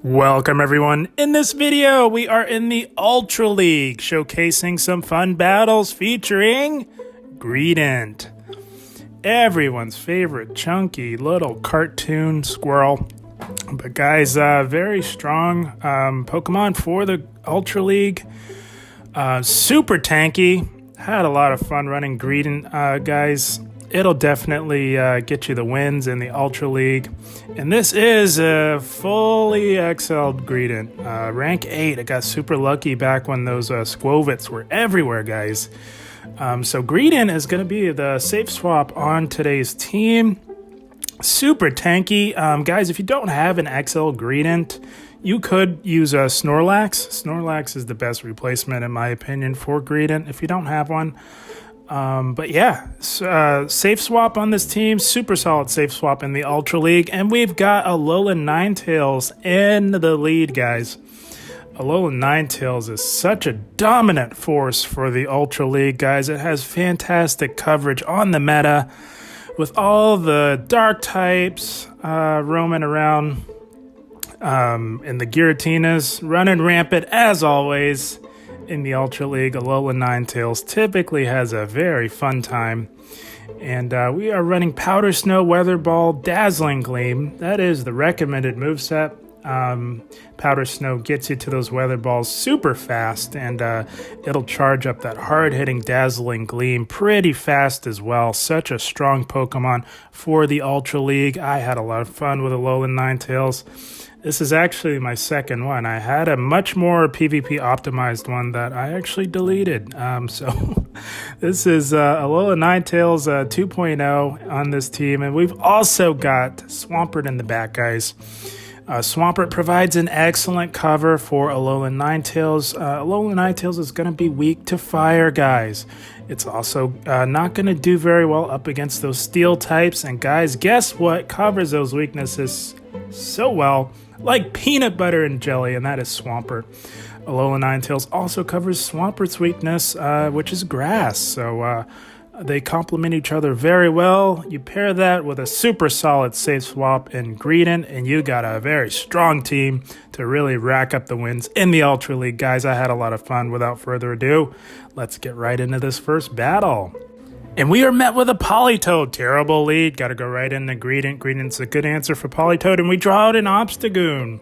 Welcome everyone. In this video, we are in the Ultra League, showcasing some fun battles featuring Greedent, everyone's favorite chunky little cartoon squirrel. But guys, very strong Pokemon for the Ultra League. Super tanky. Had a lot of fun running Greedent, guys. It'll definitely get you the wins in the Ultra League. And this is a fully XL Greedent. Rank 8. I got super lucky back when those Squovits were everywhere, guys. So Greedent is going to be the safe swap on today's team. Super tanky. Guys, if you don't have an XL Greedent, you could use a Snorlax. Snorlax is the best replacement, in my opinion, for Greedent if you don't have one. But yeah, safe swap on this team, super solid safe swap in the Ultra League, and we've got Alolan Ninetales in the lead, guys. Alolan Ninetales is such a dominant force for the Ultra League, guys. It has fantastic coverage on the meta with all the dark types roaming around in the Giratinas, running rampant as always. In the Ultra League, Alolan Ninetales typically has a very fun time. And we are running Powder Snow, Weather Ball, Dazzling Gleam. That is the recommended moveset. Powder Snow gets you to those Weather Balls super fast, and it'll charge up that hard-hitting Dazzling Gleam pretty fast as well. Such a strong Pokemon for the Ultra League. I had a lot of fun with Alolan Ninetales. This is actually my second one. I had a much more PvP optimized one that I actually deleted. So this is Alolan Ninetales 2.0 on this team. And we've also got Swampert in the back, guys. Swampert provides an excellent cover for Alolan Ninetales. Alolan Ninetales is going to be weak to fire, guys. It's also not going to do very well up against those steel types. And guys, guess what covers those weaknesses so well? Like peanut butter and jelly, and that is Swampert. Alolan Ninetales also covers Swampert's weakness, which is grass. So they complement each other very well. You pair that with a super solid safe swap in Greedent, and you got a very strong team to really rack up the wins in the Ultra League. Guys, I had a lot of fun. Without further ado, let's get right into this first battle. And we are met with a Politoed. Terrible lead. Got to go right into Greedent. Greedent's a good answer for Politoed, and we draw out an Obstagoon.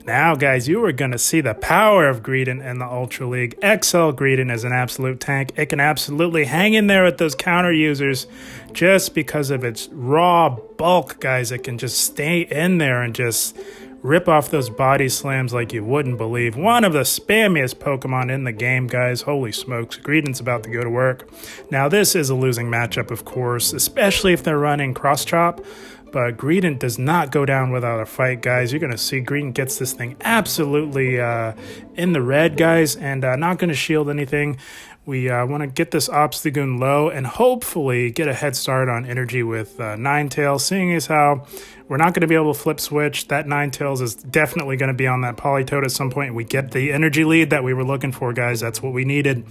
Now, guys, you are going to see the power of Greedent in the Ultra League. XL Greedent is an absolute tank. It can absolutely hang in there with those counter users just because of its raw bulk, guys. It can just stay in there and just rip off those body slams like you wouldn't believe. One of the spammiest Pokemon in the game, guys. Holy smokes. Greedent's about to go to work. Now, this is a losing matchup, of course, especially if they're running Cross Chop. But Greedent does not go down without a fight, guys. You're going to see Greedent gets this thing absolutely in the red, guys, and not going to shield anything. We want to get this Obstagoon low and hopefully get a head start on energy with Ninetales, seeing as how we're not going to be able to flip switch. That Ninetales is definitely going to be on that Politoed at some point. We get the energy lead that we were looking for, guys. That's what we needed.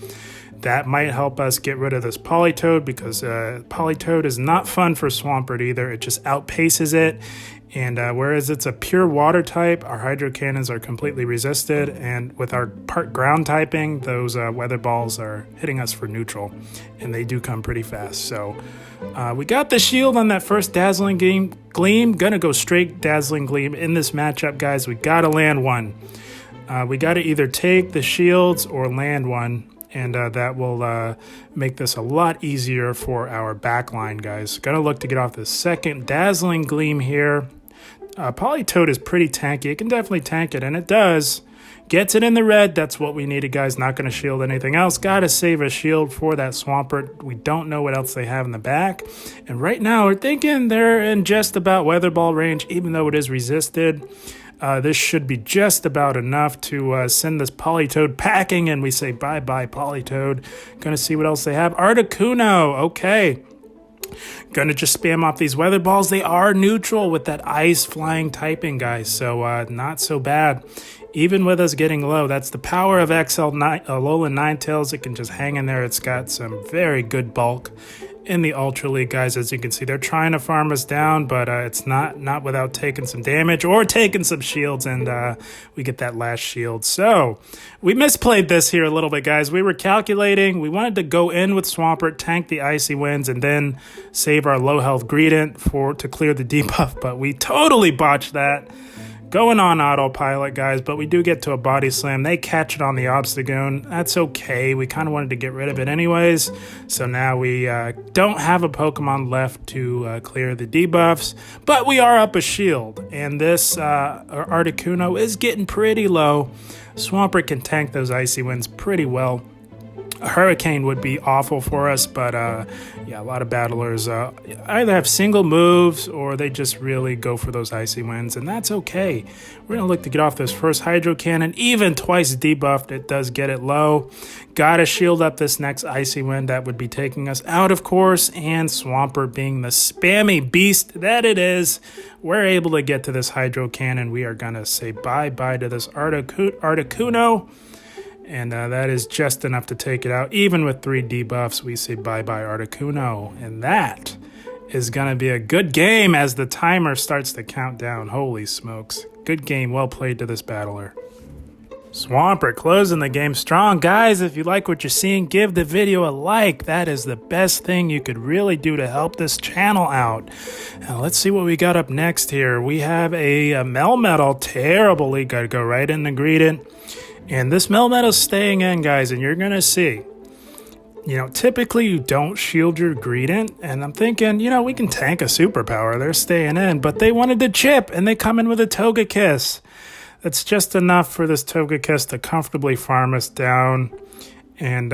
That might help us get rid of this Politoed because Politoed is not fun for Swampert either. It just outpaces it. And whereas it's a pure water type, our Hydro Cannons are completely resisted. And with our part ground typing, those Weather Balls are hitting us for neutral. And they do come pretty fast. So we got the shield on that first Dazzling Gleam. Gonna go straight Dazzling Gleam in this matchup, guys. We gotta land one. We gotta either take the shields or land one. And that will make this a lot easier for our backline, guys. Gotta look to get off the second Dazzling Gleam here. Politoed is pretty tanky. It can definitely tank it, and it does. Gets it in the red. That's what we needed, guys. Not going to shield anything else. Got to save a shield for that Swampert. We don't know what else they have in the back. And right now, we're thinking they're in just about Weather Ball range, even though it is resisted. This should be just about enough to send this Politoed packing, and we say bye-bye, Politoed. Gonna see what else they have. Articuno, okay. Gonna just spam off these Weather Balls. They are neutral with that ice flying typing, guys, so not so bad. Even with us getting low, that's the power of XL Alolan Ninetales. It can just hang in there. It's got some very good bulk. in the Ultra League, guys. As you can see, they're trying to farm us down, but it's not without taking some damage or taking some shields, and we get that last shield. So we misplayed this here a little bit, guys. We were calculating. We wanted to go in with Swampert, tank the Icy Winds, and then save our low health Greedent to clear the debuff, but we totally botched that. Going on autopilot, guys, but we do get to a body slam. They catch it on the Obstagoon. That's okay. We kind of wanted to get rid of it anyways. So now we don't have a Pokemon left to clear the debuffs, but we are up a shield. And this Articuno is getting pretty low. Swampert can tank those Icy Winds pretty well. A Hurricane would be awful for us, but yeah, a lot of battlers either have single moves or they just really go for those Icy Winds, and that's okay. We're going to look to get off this first Hydro Cannon. Even twice debuffed, it does get it low. Gotta shield up this next Icy Wind that would be taking us out, of course, and Swampert being the spammy beast that it is, we're able to get to this Hydro Cannon. We are going to say bye-bye to this Articuno. And that is just enough to take it out. Even with 3 debuffs, we say bye-bye Articuno. And that is going to be a good game as the timer starts to count down. Holy smokes. Good game. Well played to this battler. Swampert closing the game strong. Guys, if you like what you're seeing, give the video a like. That is the best thing you could really do to help this channel out. Now, let's see what we got up next here. We have a Melmetal. Terrible lead. Got to go right into Greedent. And this Melmetal's staying in, guys, and you're going to see, you know, typically you don't shield your Greedent, and I'm thinking, you know, we can tank a superpower. They're staying in, but they wanted to chip, and they come in with a Togekiss. That's just enough for this Togekiss to comfortably farm us down, and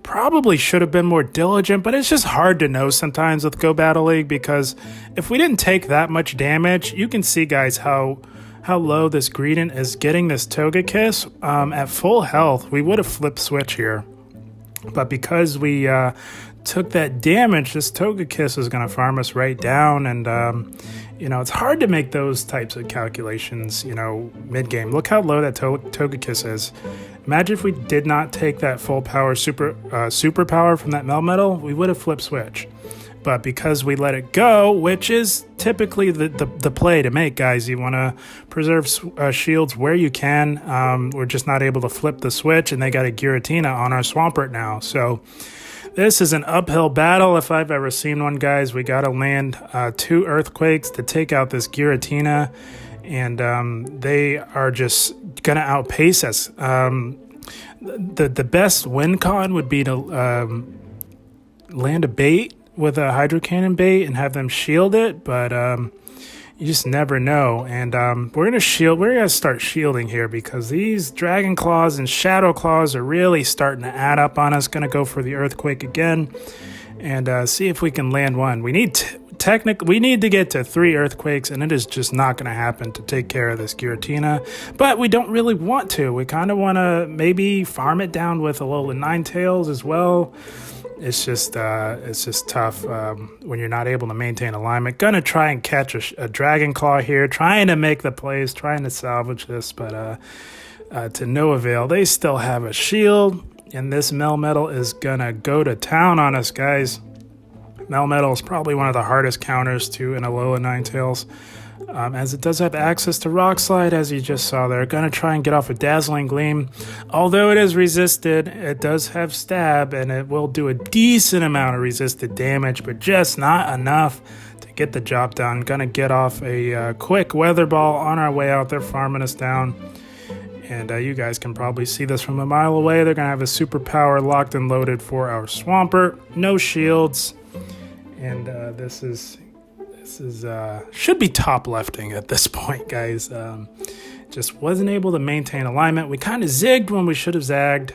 probably should have been more diligent, but it's just hard to know sometimes with Go Battle League, because if we didn't take that much damage, you can see, guys, how low this Greedent is getting this Togekiss. At full health, we would have flipped switch here. But because we took that damage, this Togekiss is going to farm us right down. And, you know, it's hard to make those types of calculations, you know, mid-game. Look how low that Togekiss is. Imagine if we did not take that full power superpower from that Melmetal, we would have flipped switch. But because we let it go, which is typically the play to make, guys, you want to preserve shields where you can. We're just not able to flip the switch, and they got a Giratina on our Swampert now. So this is an uphill battle if I've ever seen one, guys. We got to land 2 Earthquakes to take out this Giratina, and they are just going to outpace us. The best win con would be to land a bait with a Hydro Cannon bait and have them shield it, but you just never know. And we're gonna start shielding here because these Dragon Claws and Shadow Claws are really starting to add up on us. Gonna go for the Earthquake again and see if we can land one. We need to get to 3 Earthquakes, and it is just not going to happen to take care of this Giratina. But we don't really want to. We kind of want to maybe farm it down with Alolan Ninetales as well. It's just tough when you're not able to maintain alignment. Gonna try and catch a Dragon Claw here, trying to make the plays, trying to salvage this, but to no avail. They still have a shield, and this Melmetal is gonna go to town on us, guys. Melmetal is probably one of the hardest counters to an Alolan Ninetales, as it does have access to Rock Slide, as you just saw there. Gonna try and get off a Dazzling Gleam. Although it is resisted, it does have Stab, and it will do a decent amount of resisted damage, but just not enough to get the job done. Gonna get off a quick Weather Ball on our way out. They're farming us down. And you guys can probably see this from a mile away. They're gonna have a superpower locked and loaded for our Swampert. No shields. And this is should be top lefting at this point, guys. Just wasn't able to maintain alignment. We kind of zigged when we should have zagged,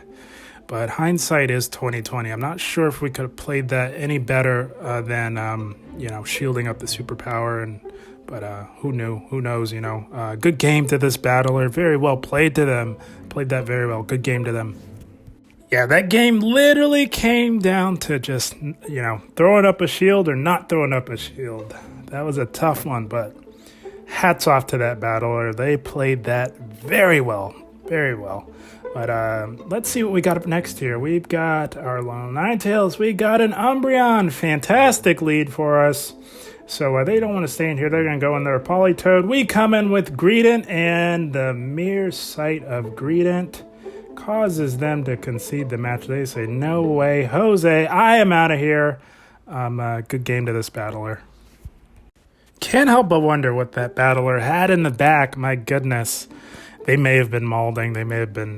but hindsight is 2020. I'm not sure if we could have played that any better than you know, shielding up the superpower. But who knew? Who knows? You know, good game to this battler. Very well played to them. Played that very well. Good game to them. Yeah, that game literally came down to just, you know, throwing up a shield or not throwing up a shield. That was a tough one, but hats off to that battler. They played that very well. Very well. But let's see what we got up next here. We've got our Aloan Ninetales. We got an Umbreon. Fantastic lead for us. So they don't want to stay in here. They're going to go in their Politoed. We come in with Greedent, and the mere sight of Greedent causes them to concede the match. They say, no way, Jose, I am out of here. Good game to this battler. Can't help but wonder what that battler had in the back. My goodness. They may have been molding. They may have been,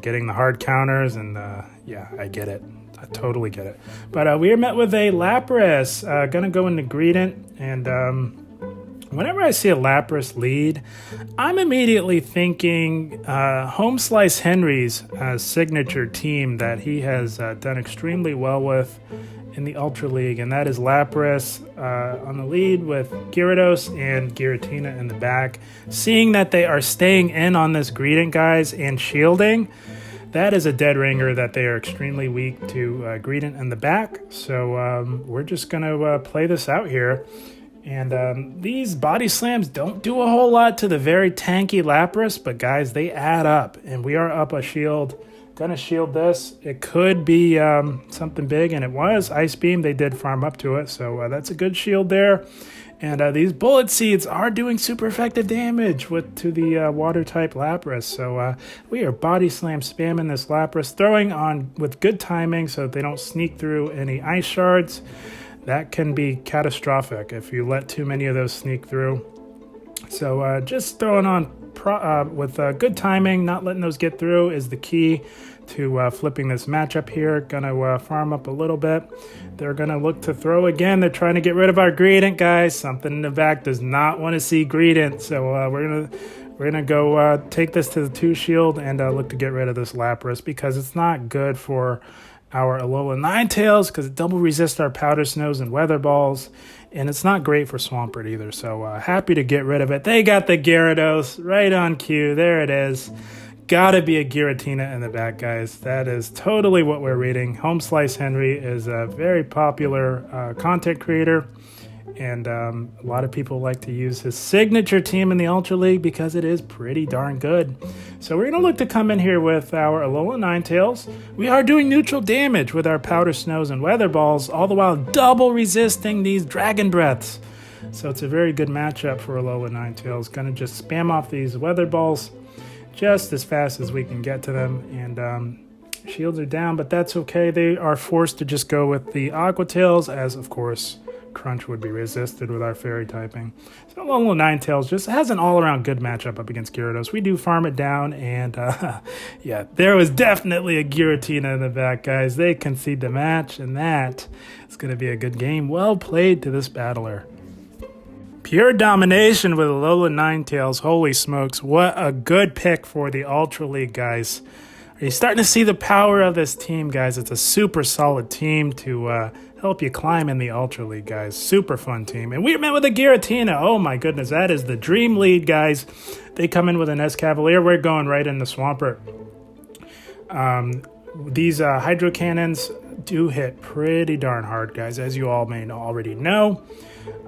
getting the hard counters. And, yeah, I get it. I totally get it. But we are met with a Lapras. Going to go into Greedent. And whenever I see a Lapras lead, I'm immediately thinking Home Slice Henry's signature team that he has done extremely well with in the Ultra League, and that is Lapras on the lead with Gyarados and Giratina in the back. Seeing that they are staying in on this Greedent, guys, and shielding, that is a dead ringer that they are extremely weak to Greedent in the back. So we're just going to play this out here. And these body slams don't do a whole lot to the very tanky Lapras, but guys, they add up, and we are up a shield. Gonna shield this. It could be something big, and it was Ice Beam. They did farm up to it, so that's a good shield there. And these Bullet Seeds are doing super effective damage to the water type Lapras. So we are body slam spamming this Lapras, throwing on with good timing so that they don't sneak through any ice shards. That can be catastrophic if you let too many of those sneak through. So just throwing on with good timing, not letting those get through is the key to flipping this matchup here. Gonna farm up a little bit. They're gonna look to throw again. They're trying to get rid of our Greedent, guys. Something in the back does not want to see Greedent. So we're gonna go take this to the 2 shield and look to get rid of this Lapras because it's not good for our Alolan Ninetales because it double resists our Powder Snows and Weather Balls, and it's not great for Swampert either. So happy to get rid of it. They got the Gyarados right on cue. There it is. Gotta be a Giratina in the back, guys. That is totally what we're reading. Home Slice Henry is a very popular content creator, and a lot of people like to use his signature team in the Ultra League because it is pretty darn good. So we're going to look to come in here with our Alolan Ninetales. We are doing neutral damage with our Powder Snows and Weather Balls, all the while double resisting these Dragon Breaths. So it's a very good matchup for Alolan Ninetales. Going to just spam off these Weather Balls just as fast as we can get to them. And shields are down, but that's okay. They are forced to just go with the Aqua Tails, as of course Crunch would be resisted with our Fairy typing. So Alolan Ninetales just has an all-around good matchup up against Gyarados. We do farm it down, and yeah, there was definitely a Giratina in the back, guys. They concede the match, and that is going to be a good game. Well played to this battler. Pure domination with Alolan Ninetales. Holy smokes, what a good pick for the Ultra League, guys. Are you starting to see the power of this team, guys? It's a super solid team to help you climb in the Ultra League, guys. Super fun team. And we're met with a Giratina. Oh my goodness, that is the dream lead, guys. They come in with an S-Cavalier. We're going right into Swampert. These Hydro Cannons do hit pretty darn hard, guys, as you all may already know.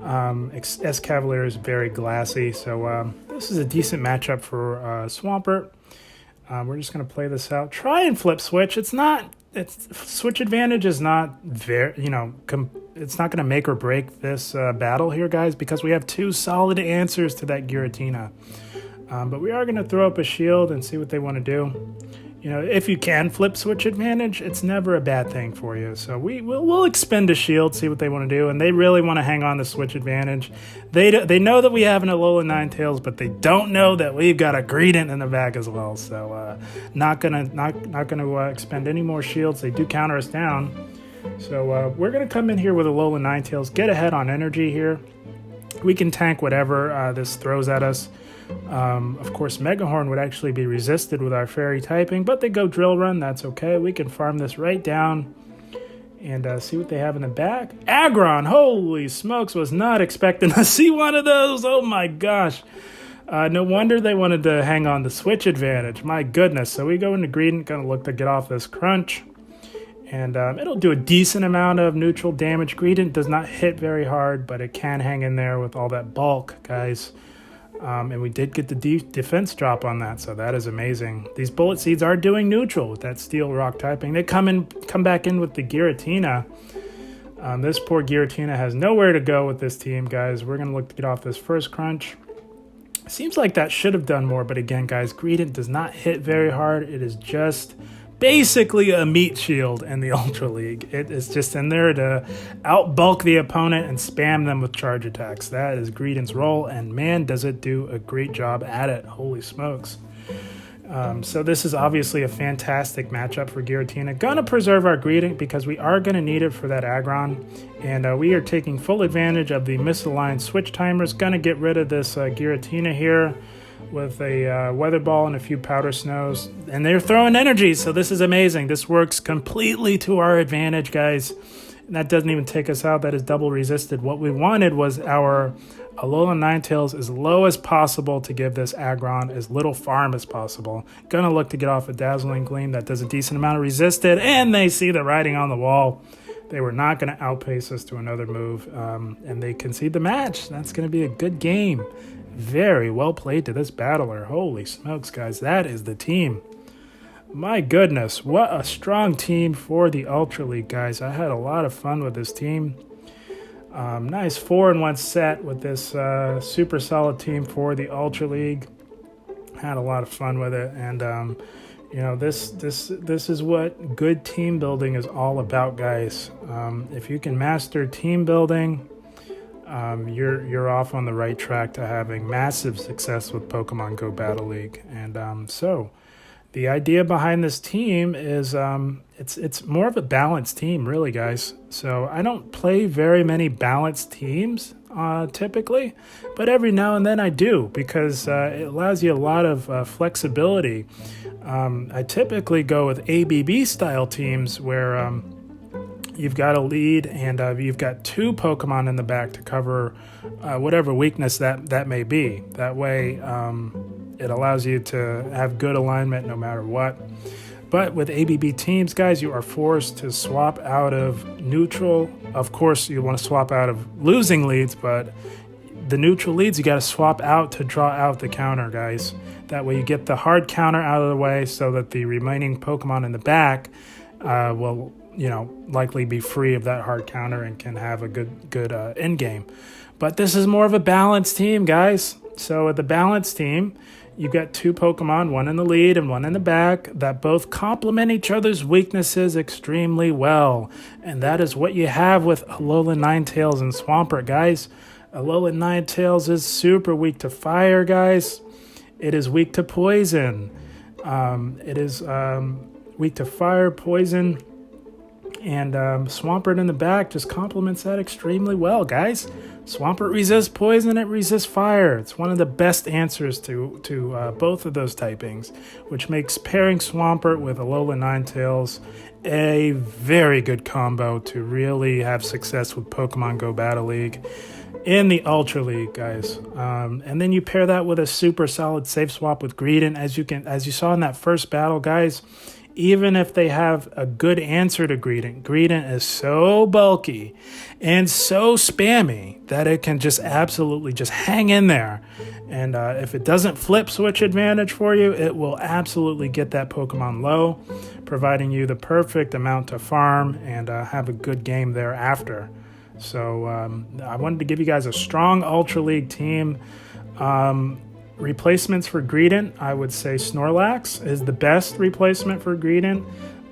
S-Cavalier is very glassy, so this is a decent matchup for Swampert. We're just going to play this out. Try and flip switch. Switch advantage is not very, it's not going to make or break this battle here, guys, because we have 2 solid answers to that Giratina. But we are going to throw up a shield and see what they want to do. If you can flip switch advantage, it's never a bad thing for you. So we'll expend a shield, see what they want to do, and they really want to hang on to switch advantage. They know that we have an Alolan Ninetales, but they don't know that we've got a Greedent in the back as well. So not gonna expend any more shields. They do counter us down. So we're gonna come in here with Alolan Ninetales, get ahead on energy here. We can tank whatever this throws at us. Of course, Mega Horn would actually be resisted with our Fairy typing, but they go Drill Run. That's okay. We can farm this right down and see what they have in the back. Aggron! Holy smokes, was not expecting to see one of those. Oh my gosh. No wonder they wanted to hang on the switch advantage. My goodness. So we go into Greedent, gonna look to get off this Crunch. And it'll do a decent amount of neutral damage. Greedent does not hit very hard, but it can hang in there with all that bulk, guys. And we did get the defense drop on that, so that is amazing. These Bullet Seeds are doing neutral with that Steel Rock typing. They come back in with the Giratina. This poor Giratina has nowhere to go with this team, guys. We're going to look to get off this first crunch. Seems like that should have done more, but again, guys, Greedent does not hit very hard. It is just basically a meat shield in the Ultra League. It is just in there to outbulk the opponent and spam them with charge attacks. That is Greedent's role, and man, does it do a great job at it. Holy smokes. So this is obviously a fantastic matchup for Giratina. Gonna preserve our Greedent because we are gonna need it for that Aggron, and we are taking full advantage of the misaligned switch timers. Gonna get rid of this Giratina here with a Weather Ball and a few Powder Snows, and they're throwing energy, so this is amazing. This works completely to our advantage, guys. And that doesn't even take us out. That is double resisted. What we wanted was our Alolan Ninetales as low as possible to give this Aggron as little farm as possible. Gonna look to get off a Dazzling Gleam that does a decent amount of resisted, and they see the writing on the wall. They were not going to outpace us to another move, and they concede the match. That's going to be a good game. Very well played to this battler. Holy smokes, guys. That is the team. My goodness, what a strong team for the Ultra League, guys. I had a lot of fun with this team. Nice 4-in-1 set with this super solid team for the Ultra League. Had a lot of fun with it, and you know, this is what good team building is all about, guys. If you can master team building, you're off on the right track to having massive success with Pokemon Go Battle League. And so the idea behind this team is it's more of a balanced team, really, guys. So I don't play very many balanced teams typically, but every now and then I do, because it allows you a lot of flexibility. I typically go with ABB style teams where you've got a lead and you've got two Pokemon in the back to cover whatever weakness that may be. That way it allows you to have good alignment no matter what. But with ABB teams, guys, you are forced to swap out of neutral. Of course, you want to swap out of losing leads, but the neutral leads you got to swap out to draw out the counter, guys. That way you get the hard counter out of the way so that the remaining Pokemon in the back will, you know, likely be free of that hard counter and can have a good end game. But this is more of a balanced team, guys. So with the balanced team, you've got two Pokemon, one in the lead and one in the back, that both complement each other's weaknesses extremely well. And that is what you have with Alolan Ninetales and Swampert, guys. Alolan Ninetales is super weak to fire, guys. It is weak to poison. It is weak to fire, poison, and Swampert in the back just complements that extremely well, guys. Swampert resists poison, it resists fire. It's one of the best answers to both of those typings, which makes pairing Swampert with Alolan Ninetales a very good combo to really have success with Pokemon Go Battle League in the Ultra League, guys. And then you pair that with a super solid safe swap with Greedent. As you saw in that first battle, guys, even if they have a good answer to Greedent, Greedent is so bulky and so spammy that it can just absolutely just hang in there. And if it doesn't flip switch advantage for you, it will absolutely get that Pokemon low, providing you the perfect amount to farm and have a good game thereafter. So I wanted to give you guys a strong Ultra League team. Replacements for Greedent, I would say Snorlax is the best replacement for Greedent.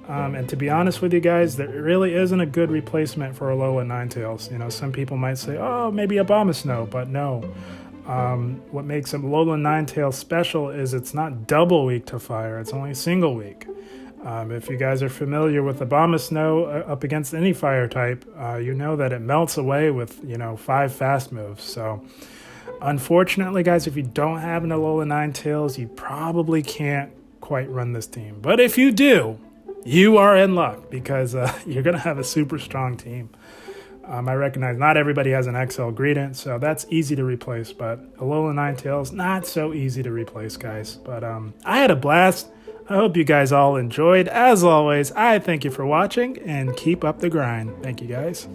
And to be honest with you guys, there really isn't a good replacement for Alolan Ninetales. You know, some people might say, oh, maybe Abomasnow, but no. What makes Alolan Ninetales special is it's not double weak to fire, it's only single weak. If you guys are familiar with Abomasnow up against any fire type, you know that it melts away with, 5 fast moves. So unfortunately, guys, if you don't have an Alolan Ninetales, you probably can't quite run this team. But if you do, you are in luck because you're going to have a super strong team. I recognize not everybody has an XL Greedent, so that's easy to replace. But Alolan Ninetales, not so easy to replace, guys. But I had a blast. I hope you guys all enjoyed. As always, I thank you for watching and keep up the grind. Thank you, guys.